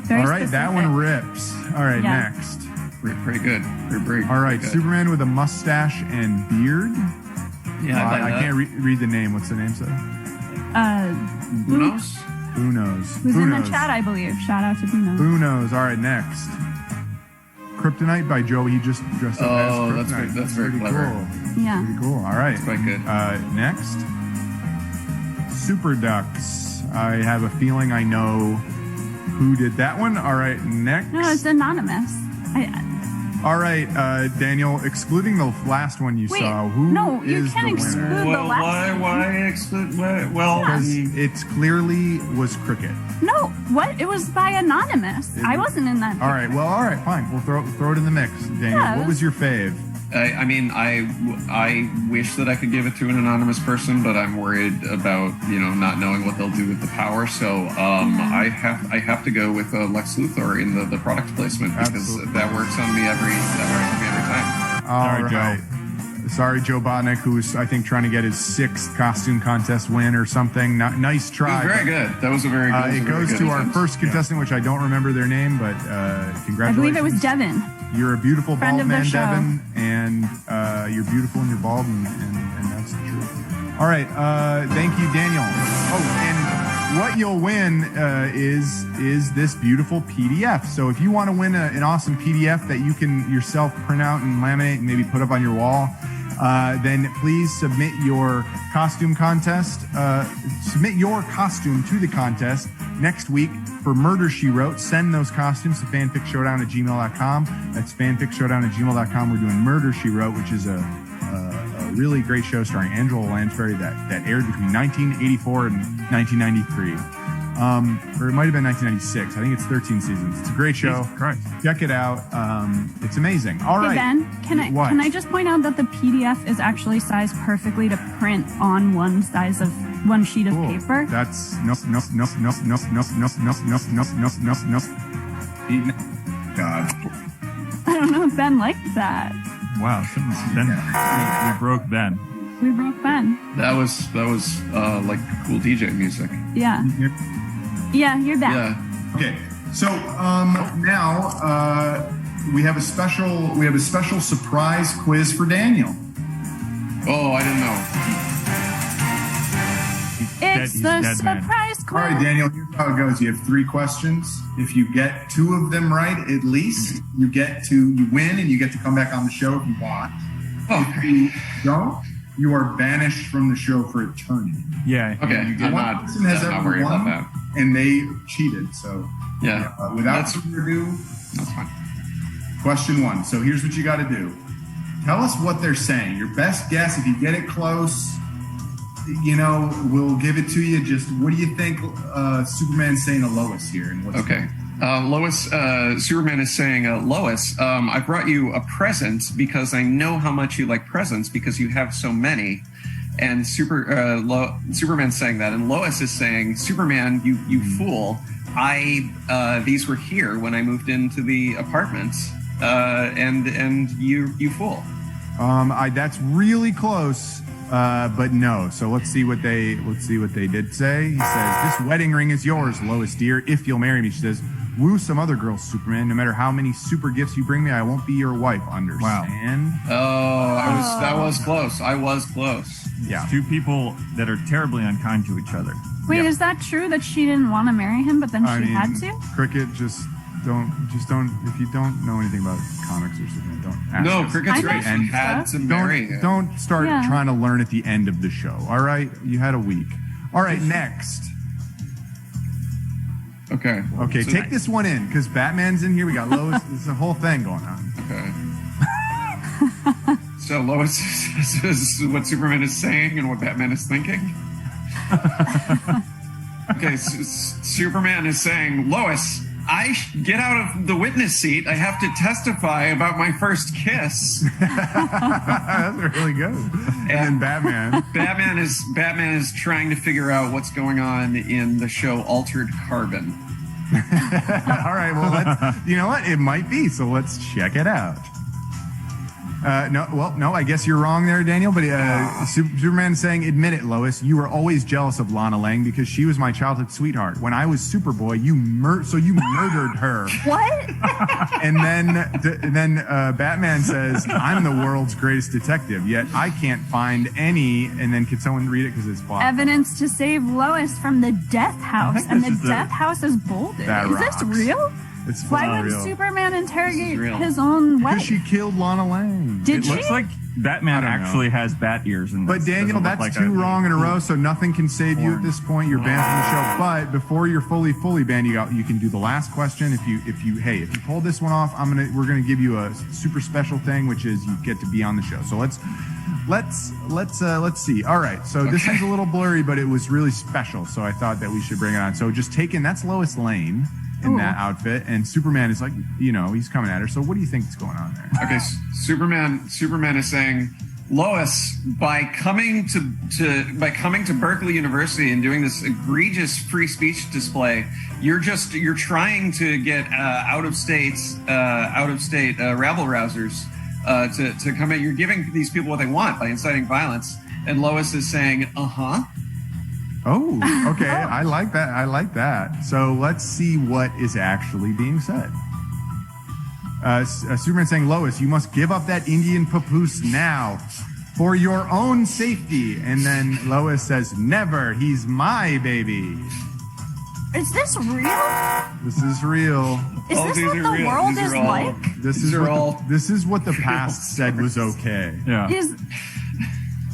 Very all right, specific. that one rips. All right, Yeah. next. Pretty good. Pretty All right, good. Superman with a mustache and beard. Yeah, I can't read the name. What's the name, say? Unos? Unos. Who's in the chat, I believe. Shout out to Unos. Unos. All right, next. Kryptonite by Joey. He just dressed up as Kryptonite. That's very clever. Cool. Yeah. Pretty cool. All right. That's quite good. Next. Super Ducks. I have a feeling I know who did that one. All right, next. No, it's anonymous. All right, Daniel, excluding the last one you saw, who no, you is can't the exclude winner? the last Why exclude? Well, Because it's clearly was cricket. No, what? It was by anonymous. I wasn't in that. All right, well, all right, fine. We'll throw it in the mix. Daniel, Yeah, what was your fave? I mean, I wish that I could give it to an anonymous person, but I'm worried about not knowing what they'll do with the power. So I have to go with Lex Luthor in the product placement because Absolutely. that works on me every time. All Sorry, right. Joe. Sorry, Joe Botnick, who's I think trying to get his 6th costume contest win or something. Nice try. It was very good. That was a very good. It goes to our first contestant, which I don't remember their name, but congratulations. I believe it was Devin. You're a beautiful Friend bald of the man, show. Devin, and you're beautiful and you're bald, and that's the truth. All right, thank you, Daniel. Oh, and what you'll win is this beautiful PDF. So if you want to win an awesome PDF that you can yourself print out and laminate and maybe put up on your wall, then please submit your costume contest. Submit your costume to the contest next week for Murder, She Wrote. Send those costumes to fanficshowdown@gmail.com. That's fanficshowdown@gmail.com. We're doing Murder, She Wrote, which is a really great show starring Angela Lansbury that aired between 1984 and 1993. Or it might have been 1996. I think it's 13 seasons. It's a great show. Christ. Check it out. It's amazing. All right. Hey Ben, can I just point out that the PDF is actually sized perfectly to print on one sheet of paper? That's no. God. I don't know if Ben liked that. Wow, we broke Ben. We broke Ben. That was like cool DJ music. Yeah. Yeah, you're back. Yeah. Okay. So now we have a special surprise quiz for Daniel. Oh, I didn't know. It's He's the dead, surprise man. quiz. All right, Daniel, here's how it goes. You have 3 questions. If you get 2 of them right, at least, you win, and you get to come back on the show if you want. Oh, If you don't, you are banished from the show for eternity. Yeah. Okay. I'm One person has not ever worried about won, that. and they cheated. So Yeah. without further ado, That's fine. question 1. So here's what you got to do. Tell us what they're saying. Your best guess. If you get it close, we'll give it to you. Just what do you think Superman's saying to Lois here? And what's Okay. Lois, Superman is saying, Lois, I brought you a present because I know how much you like presents because you have so many. And Superman's saying that. And Lois is saying, Superman, you fool. These were here when I moved into the apartment. And you fool. That's really close. But no. So let's see what they did say. He says, "This wedding ring is yours, Lois dear, if you'll marry me." She says, "Woo some other girls, Superman. No matter how many super gifts you bring me, I won't be your wife. Understand?" Wow. That was close. I was close. Yeah. Two people that are terribly unkind to each other. Wait, Yeah. is that true that she didn't want to marry him, but then she had to? Cricket, just don't. If you don't know anything about comics or something, don't ask. No, us. Cricket's I right. know She had to marry him. Don't start Yeah. trying to learn at the end of the show. All right, you had a week. All right, next. Okay. Okay, So- take this one in because Batman's in here. We got Lois. There's a whole thing going on. Okay. So Lois is what Superman is saying and what Batman is thinking. Okay, Superman is saying, Lois, get out of the witness seat. I have to testify about my first kiss. That's really good. And then Batman. Batman is trying to figure out what's going on in the show Altered Carbon. All right, well, you know what? It might be, so let's check it out. No, I guess you're wrong there, Daniel, but Superman's saying, "Admit it, Lois, you were always jealous of Lana Lang because she was my childhood sweetheart. When I was Superboy, you murdered her." What? And then Batman says, "I'm the world's greatest detective, yet I can't find any," and then can someone read it because it's blocked? Evidence to save Lois from the death house, and the death house is bolted. That Is rocks. this real? It's Why would real. Superman interrogate real. his own wife? Because she killed Lana Lang. Did It she? looks like Batman I don't know. actually has bat ears in this. But Daniel, Doesn't that's look like two a- wrong in a row, so nothing can save you at this point. You're banned from the show. But before you're fully banned, you can do the last question. If you pull this one off, we're gonna give you a super special thing, which is you get to be on the show. So let's see. All right, so this is a little blurry, but it was really special, so I thought that we should bring it on. So just that's Lois Lane in that outfit, and Superman is like, he's coming at her. So what do you think is going on there? Okay, Superman is saying, Lois, by coming to Berkeley University and doing this egregious free speech display, you're trying to get out of state rabble rousers to come in. You're giving these people what they want by inciting violence. And Lois is saying, Oh, okay. I like that. So let's see what is actually being said. Superman saying, Lois, you must give up that Indian papoose now for your own safety. And then Lois says, never. He's my baby. Is this real? This is real. Is All this these what are the real. world These is are all- like? This is what the past said was okay. Yeah.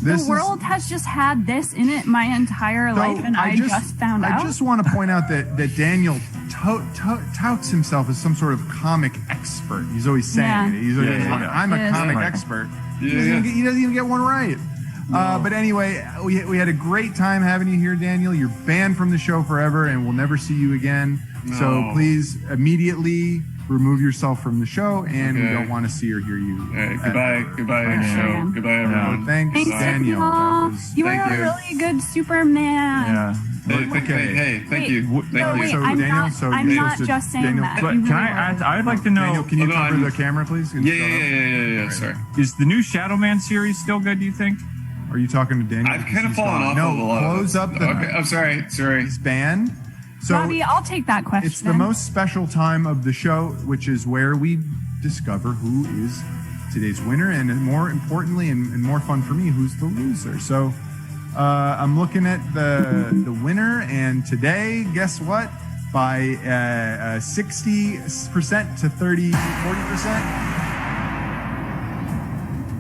This The world has just had this in it my entire life, and I just found out. I just want to point out that Daniel touts himself as some sort of comic expert. He's always saying it. He's always like, I'm a comic expert. He doesn't even get one right. But anyway, we had a great time having you here, Daniel. You're banned from the show forever, and we'll never see you again. No. So please immediately remove yourself from the show, and we don't want to see or hear you. All right, goodbye, show. Goodbye, everyone. Thanks, Daniel. Daniel. You Thank are you. a really good Superman. Yeah. Thank you. No, wait, So, I'm Daniel, not, so I'm you're not supposed to- just saying Daniel, that. But You can really I? are. I'd like to know. Daniel, can you Hold cover on. the camera, please? Yeah. Sorry. Is the new Shadow Man series still good? Do you think? Are you talking to Daniel? I've kind of fallen off No, of a lot of close it. up the Okay, I'm sorry. band. So Robbie, I'll take that question. it's the most special time of the show, which is where we discover who is today's winner, and more importantly, and more fun for me, who's the loser. So I'm looking at the winner, and today, guess what? By 60% to 40%.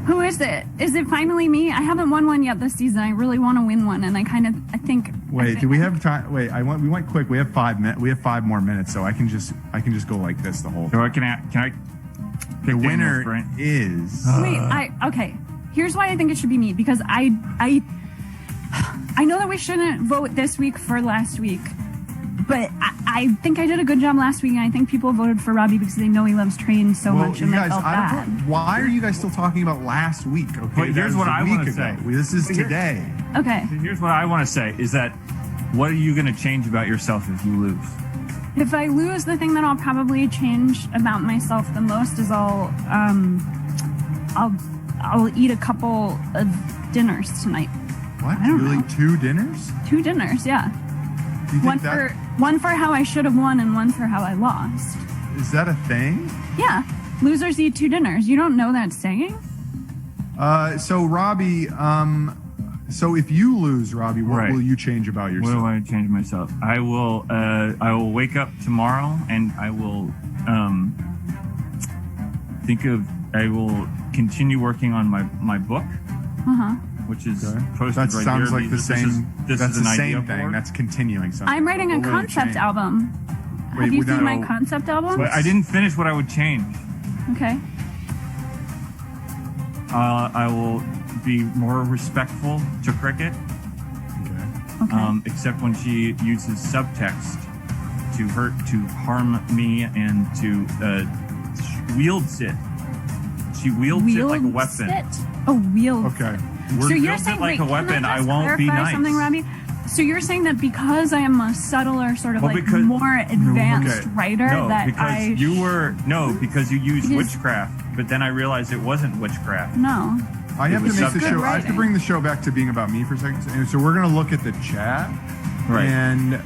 Who is it? Is it finally me? I haven't won one yet this season. I really want to win one, and I think. Wait, do we have time? Wait, we went quick. We have 5 minutes. We have 5 more minutes, so I can just go like this the whole time. So can I? The winner is. Okay. Here's why I think it should be me, because I know that we shouldn't vote this week for last week, but I think I did a good job last week, and I think people voted for Robbie because they know he loves trains so much, and they felt bad. Why are you guys still talking about last week? Okay, but here's what I want to say. This is today. Okay. Here's what I want to say is that what are you going to change about yourself if you lose? If I lose, the thing that I'll probably change about myself the most is I'll eat a couple of dinners tonight. What? Really? 2 dinners? 2 dinners, yeah. One for how I should have won and one for how I lost. Is that a thing? Yeah. Losers eat 2 dinners. You don't know that saying? So Robbie, so if you lose, Robbie, what will you change about yourself? What do I change myself? I will wake up tomorrow and I will I will continue working on my book. Which is posted that right sounds here. like the same. This that's is the an same idea thing. board. That's continuing something. I'm writing a concept album. Have you seen my concept album? I didn't finish what I would change. Okay. I will be more respectful to Cricket. Okay. Except when she uses subtext to harm me and to wields it. She wields it like a weapon. Wields. Okay. So you're saying like a weapon, I won't be nice. Something, Robbie? So you're saying that because I am a subtler, sort of more advanced writer, because you used witchcraft, but then I realized it wasn't witchcraft. No. I have to make the show. I have to bring the show back to being about me for a second. And so we're going to look at the chat. Right. And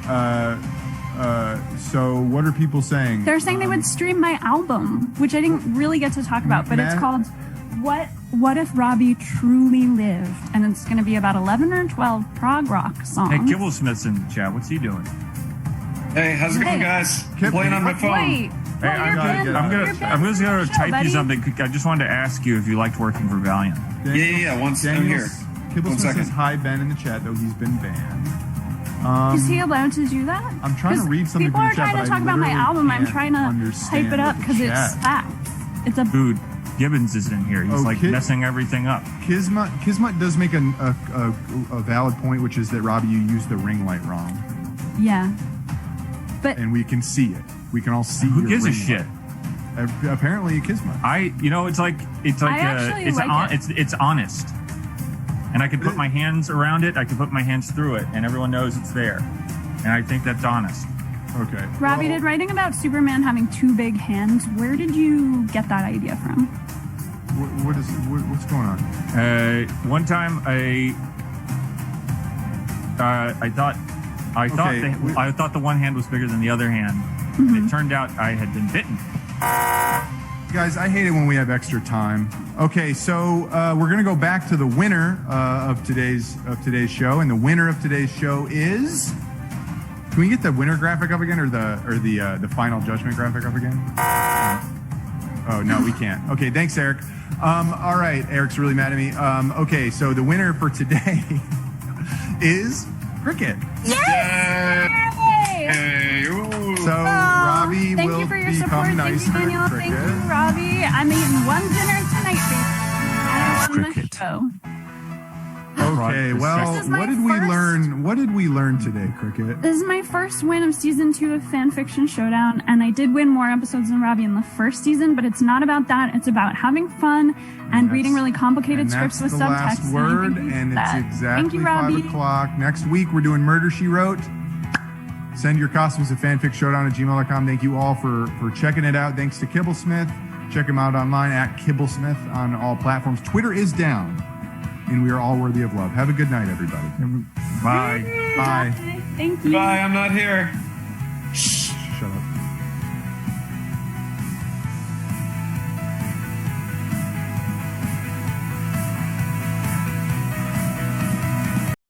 so what are people saying? They're saying they would stream my album, which I didn't really get to talk about, but it's called What If Robbie Truly Lived? And it's going to be about 11 or 12 prog rock songs. Hey, Kibblesmith's in the chat. What's he doing? Hey, how's it going, guys? I'm playing on my phone. Wait. Hey, I'm just going to type you something. I just wanted to ask you if you liked working for Valiant. Yeah. I'm here. Kibblesmith says hi, Ben, in the chat, though he's been banned. Is he allowed to do that? I'm trying to read something people from the chat, are trying to talk about my album. I'm trying to hype it up because it's facts. It's a dude. Gibbons is in here. He's messing everything up. Kismet does make a valid point, which is that Robbie, you used the ring light wrong. Yeah, and we can see it. We can all see. Who gives a shit? Apparently, Kismet. It's honest. And I can put my hands around it. I can put my hands through it, and everyone knows it's there. And I think that's honest. Okay. Robbie, did writing about Superman having 2 big hands, where did you get that idea from? What's going on? One time I thought the one hand was bigger than the other hand. Mm-hmm. And it turned out I had been bitten. Guys, I hate it when we have extra time. Okay, so we're gonna go back to the winner of today's show, and the winner of today's show is. Can we get the winner graphic up again, or the final judgment graphic up again? Oh no, we can't. Okay, thanks, Eric. All right, Eric's really mad at me. Okay, so the winner for today is Cricket. Yay! So Robbie will become nicer. Thank you, Daniel. Thank you, Robbie. I'm eating 1 dinner tonight, baby. And I won the show. Okay, well, what did we learn? What did we learn today, Cricket? This is my first win of season 2 of Fanfiction Showdown, and I did win more episodes than Robbie in the first season, but it's not about that. It's about having fun and reading really complicated scripts with subtext. That's the last word, and it's exactly 5 o'clock. Next week, we're doing Murder, She Wrote. Send your costumes to fanficshowdown@gmail.com. Thank you all for checking it out. Thanks to Kibblesmith. Check him out online at Kibblesmith on all platforms. Twitter is down. And we are all worthy of love. Have a good night, everybody. Bye. Bye. Thank you. Bye, I'm not here. Shut up.